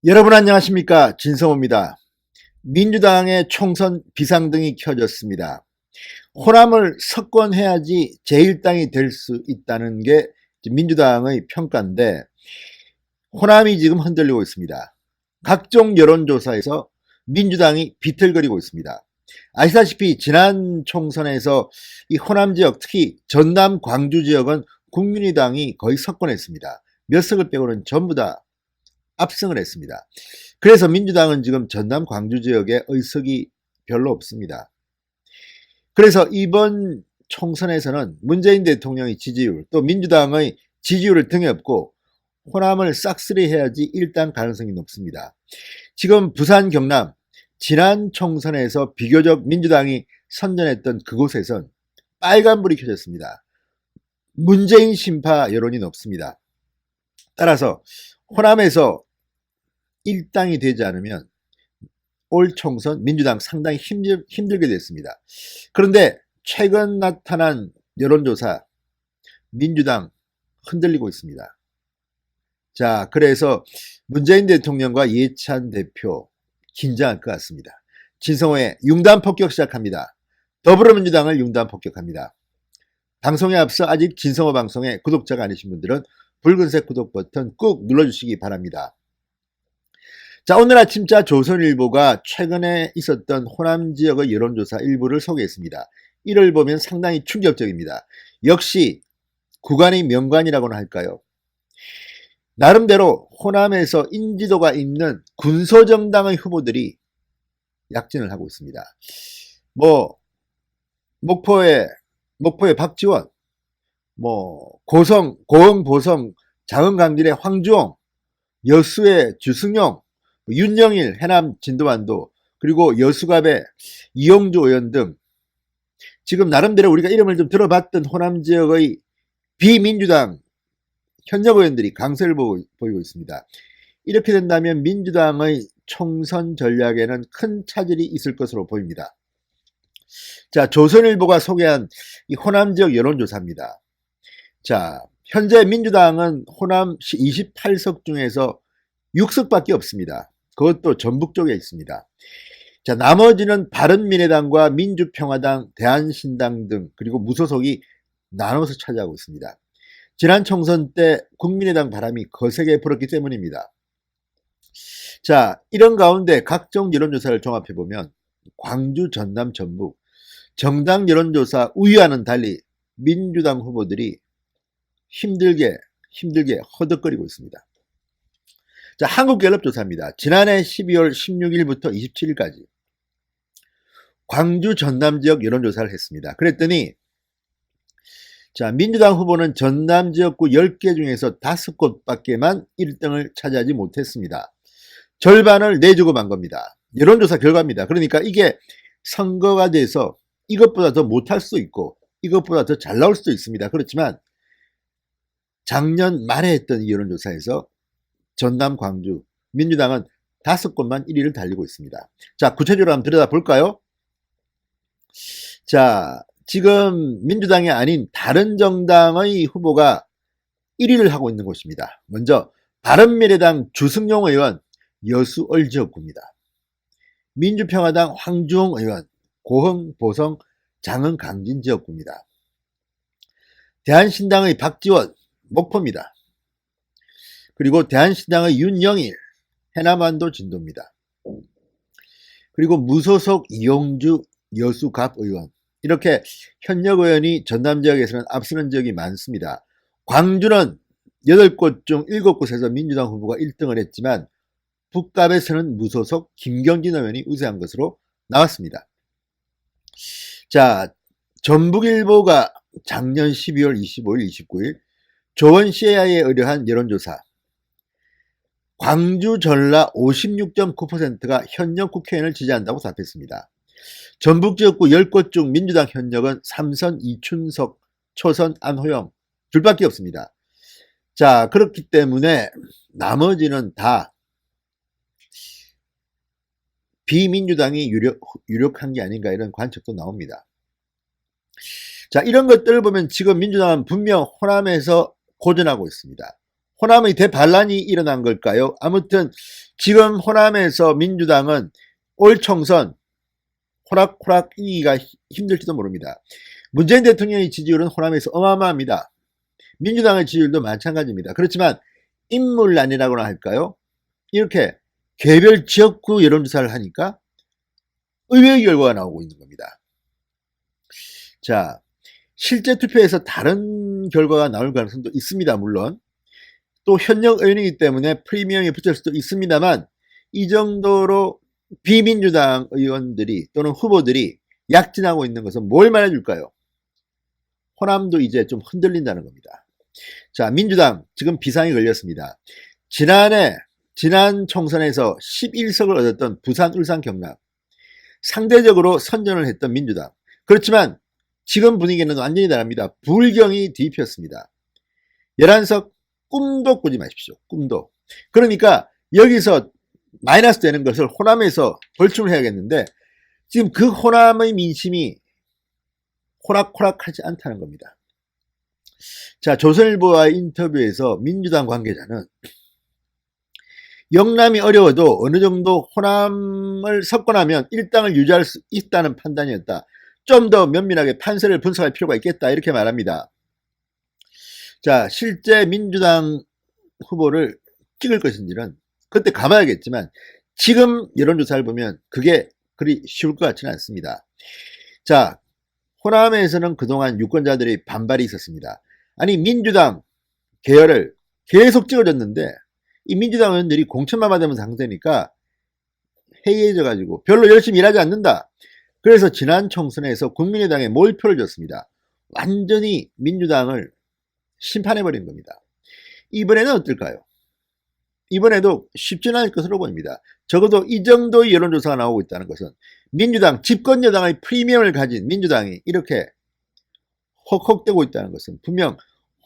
여러분 안녕하십니까, 진성호입니다. 민주당의 총선 비상등이 켜졌습니다. 호남을 석권해야지 제1당이 될 수 있다는 게 민주당의 평가인데, 호남이 지금 흔들리고 있습니다. 각종 여론조사에서 민주당이 비틀거리고 있습니다. 아시다시피 지난 총선에서 이 호남 지역, 특히 전남 광주 지역은 국민의당이 거의 석권했습니다. 몇 석을 빼고는 전부 다 압승을 했습니다. 그래서 민주당은 지금 전남 광주 지역에 의석이 별로 없습니다. 그래서 이번 총선에서는 문재인 대통령의 지지율, 또 민주당의 지지율을 등에 업고 호남을 싹쓸이 해야지 일당 가능성이 높습니다. 지금 부산, 경남, 지난 총선에서 비교적 민주당이 선전했던 그곳에선 빨간불이 켜졌습니다. 문재인 심파 여론이 높습니다. 따라서 호남에서 일당이 되지 않으면 올 총선 민주당 상당히 힘들게 됐습니다. 그런데 최근 나타난 여론조사, 민주당 흔들리고 있습니다. 자, 그래서 문재인 대통령과 이해찬 대표 긴장할 것 같습니다. 진성호의 융단 폭격 시작합니다. 더불어민주당을 융단 폭격합니다. 방송에 앞서 아직 진성호 방송의 구독자가 아니신 분들은 붉은색 구독 버튼 꾹 눌러주시기 바랍니다. 자, 오늘 아침자 조선일보가 최근에 있었던 호남 지역의 여론조사 일부를 소개했습니다. 이를 보면 상당히 충격적입니다. 역시 구간의 명관이라고나 할까요? 나름대로 호남에서 인지도가 있는 군소정당의 후보들이 약진을 하고 있습니다. 목포의 박지원, 고흥 보성 장흥강진의 황주홍, 여수의 주승용, 윤영일 해남 진도반도, 그리고 여수갑의 이용주 의원 등 지금 나름대로 우리가 이름을 좀 들어봤던 호남 지역의 비민주당 현역 의원들이 강세를 보이고 있습니다. 이렇게 된다면 민주당의 총선 전략에는 큰 차질이 있을 것으로 보입니다. 자, 조선일보가 소개한 이 호남 지역 여론조사입니다. 자, 현재 민주당은 호남시 28석 중에서 6석밖에 없습니다. 그것도 전북 쪽에 있습니다. 자, 나머지는 바른미래당과 민주평화당, 대한신당 등 그리고 무소속이 나눠서 차지하고 있습니다. 지난 총선 때 국민의당 바람이 거세게 불었기 때문입니다. 자, 이런 가운데 각종 여론조사를 종합해보면 광주, 전남, 전북 정당 여론조사 우위와는 달리 민주당 후보들이 힘들게 허덕거리고 있습니다. 자, 한국갤럽조사입니다. 지난해 12월 16일부터 27일까지 광주 전남 지역 여론조사를 했습니다. 그랬더니 자, 민주당 후보는 전남 지역구 10개 중에서 5곳밖에만 1등을 차지하지 못했습니다. 절반을 내주고 만 겁니다. 여론조사 결과입니다. 그러니까 이게 선거가 돼서 이것보다 더 못할 수도 있고 이것보다 더 잘 나올 수도 있습니다. 그렇지만 작년 말에 했던 이 여론조사에서 전남, 광주, 민주당은 5곳만 1위를 달리고 있습니다. 자, 구체적으로 한번 들여다볼까요? 자, 지금 민주당이 아닌 다른 정당의 후보가 1위를 하고 있는 곳입니다. 먼저 바른미래당 주승용 의원 여수 을지역구입니다. 민주평화당 황주홍 의원 고흥 보성 장흥 강진 지역구입니다. 대한신당의 박지원 목포입니다. 그리고 대한신당의 윤영일 해남완도 진도입니다. 그리고 무소속 이용주 여수갑 의원, 이렇게 현역 의원이 전남 지역에서는 앞서는 지역이 많습니다. 광주는 8곳 중 7곳에서 민주당 후보가 1등을 했지만 북갑에서는 무소속 김경진 의원이 우세한 것으로 나왔습니다. 자, 전북일보가 작년 12월 25일, 29일 조원 CIA에 의뢰한 여론조사, 광주, 전라 56.9%가 현역 국회의원을 지지한다고 답했습니다. 전북 지역구 10곳 중 민주당 현역은 삼선 이춘석, 초선 안호영 둘밖에 없습니다. 자, 그렇기 때문에 나머지는 다 비민주당이 유력한 게 아닌가, 이런 관측도 나옵니다. 자, 이런 것들을 보면 지금 민주당은 분명 호남에서 고전하고 있습니다. 호남의 대반란이 일어난 걸까요? 아무튼 지금 호남에서 민주당은 올 총선 호락호락 이기가 힘들지도 모릅니다. 문재인 대통령의 지지율은 호남에서 어마어마합니다. 민주당의 지지율도 마찬가지입니다. 그렇지만 인물난이라고나 할까요? 이렇게 개별 지역구 여론조사를 하니까 의외의 결과가 나오고 있는 겁니다. 자, 실제 투표에서 다른 결과가 나올 가능성도 있습니다. 물론 또 현역 의원이기 때문에 프리미엄이 붙을 수도 있습니다만 이 정도로 비민주당 의원들이 또는 후보들이 약진하고 있는 것은 뭘 말해줄까요? 호남도 이제 좀 흔들린다는 겁니다. 자, 민주당 지금 비상이 걸렸습니다. 지난 총선에서 11석을 얻었던 부산, 울산, 경남 상대적으로 선전을 했던 민주당. 그렇지만 지금 분위기는 완전히 다릅니다. 불경이 뒤집혔습니다. 11석 꿈도 꾸지 마십시오. 꿈도. 그러니까 여기서 마이너스 되는 것을 호남에서 벌충을 해야겠는데 지금 그 호남의 민심이 호락호락하지 않다는 겁니다. 자, 조선일보와의 인터뷰에서 민주당 관계자는 영남이 어려워도 어느 정도 호남을 석권하면 일당을 유지할 수 있다는 판단이었다. 좀 더 면밀하게 판세를 분석할 필요가 있겠다. 이렇게 말합니다. 자, 실제 민주당 후보를 찍을 것인지는 그때 가봐야겠지만 지금 여론조사를 보면 그게 그리 쉬울 것 같지는 않습니다. 자, 호남에서는 그동안 유권자들의 반발이 있었습니다. 아니, 민주당 계열을 계속 찍어줬는데 이 민주당 의원들이 공천만 받으면 상대니까 해이해져가지고 별로 열심히 일하지 않는다. 그래서 지난 총선에서 국민의당에 몰표를 줬습니다. 완전히 민주당을 심판해버린 겁니다. 이번에는 어떨까요? 이번에도 쉽지는 않을 것으로 보입니다. 적어도 이 정도의 여론조사가 나오고 있다는 것은 민주당, 집권여당의 프리미엄을 가진 민주당이 이렇게 헉헉대고 있다는 것은 분명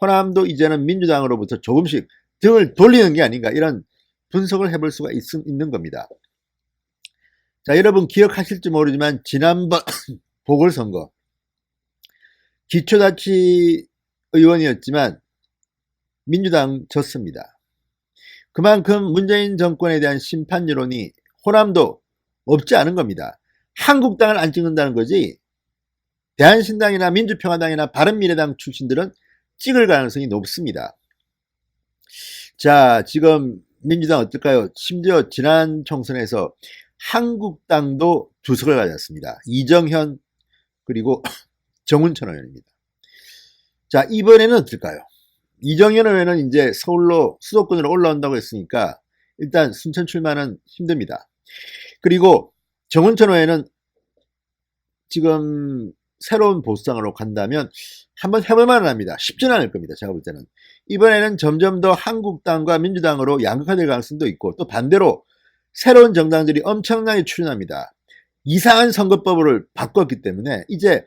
호남도 이제는 민주당으로부터 조금씩 등을 돌리는 게 아닌가, 이런 분석을 해볼 수가 있는 겁니다. 자, 여러분 기억하실지 모르지만 지난번 보궐선거 기초자치의원이었지만 민주당 졌습니다. 그만큼 문재인 정권에 대한 심판 여론이 호남도 없지 않은 겁니다. 한국당을 안 찍는다는 거지 대한신당이나 민주평화당이나 바른미래당 출신들은 찍을 가능성이 높습니다. 자, 지금 민주당 어떨까요? 심지어 지난 총선에서 한국당도 두 석을 가졌습니다. 이정현 그리고 정운천 의원입니다. 자, 이번에는 어떨까요? 이정현 의원은 이제 서울로 수도권으로 올라온다고 했으니까 일단 순천 출마는 힘듭니다. 그리고 정운천 의원은 지금 새로운 보수당으로 간다면 한번 해볼 만은 합니다. 쉽지는 않을 겁니다. 제가 볼 때는. 이번에는 점점 더 한국당과 민주당으로 양극화될 가능성도 있고 또 반대로 새로운 정당들이 엄청나게 출연합니다. 이상한 선거법을 바꿨기 때문에 이제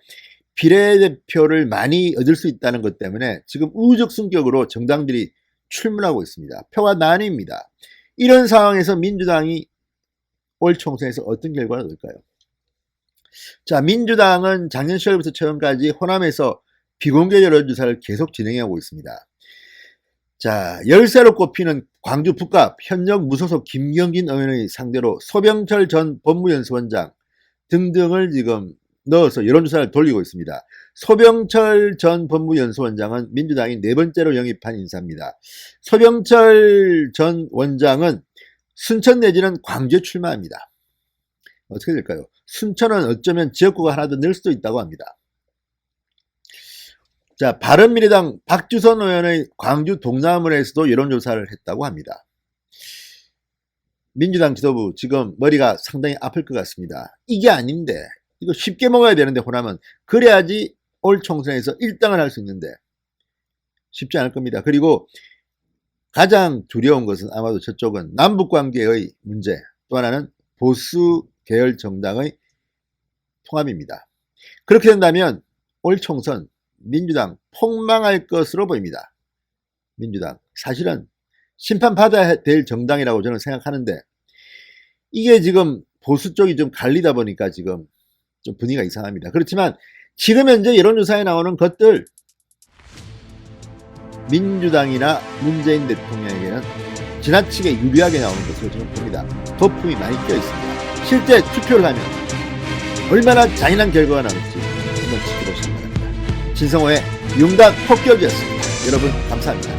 비례대표를 많이 얻을 수 있다는 것 때문에 지금 우적 승격으로 정당들이 출문하고 있습니다. 표가 나뉩니다. 이런 상황에서 민주당이 올 총선에서 어떤 결과를 얻을까요? 자, 민주당은 작년 10월부터 최근까지 호남에서 비공개 여론조사를 계속 진행하고 있습니다. 자, 열세로 꼽히는 광주 북갑 현역 무소속 김경진 의원의 상대로 소병철 전 법무연수원장 등등을 지금 넣어서 여론조사를 돌리고 있습니다. 소병철 전 법무연수원장은 민주당이 네 번째로 영입한 인사입니다. 소병철 전 원장은 순천 내지는 광주에 출마합니다. 어떻게 될까요? 순천은 어쩌면 지역구가 하나 더 늘 수도 있다고 합니다. 자, 바른미래당 박주선 의원의 광주 동남을에서도 여론조사를 했다고 합니다. 민주당 지도부 지금 머리가 상당히 아플 것 같습니다. 이게 아닌데 이거 쉽게 먹어야 되는데 호남은 그래야지 올 총선에서 1등을 할 수 있는데 쉽지 않을 겁니다. 그리고 가장 두려운 것은 아마도 저쪽은 남북관계의 문제, 또 하나는 보수 계열 정당의 통합입니다. 그렇게 된다면 올 총선 민주당 폭망할 것으로 보입니다. 민주당 사실은 심판받아야 될 정당이라고 저는 생각하는데 이게 지금 보수 쪽이 좀 갈리다 보니까 지금 좀 분위기가 이상합니다. 그렇지만 지금 현재 여론조사에 나오는 것들 민주당이나 문재인 대통령에게는 지나치게 유리하게 나오는 것으로 저는 봅니다. 거품이 많이 껴 있습니다. 실제 투표를 하면 얼마나 잔인한 결과가 나올지 한번 지켜보시기 바랍니다. 진성호의 윤곽 폭격이었습니다. 여러분 감사합니다.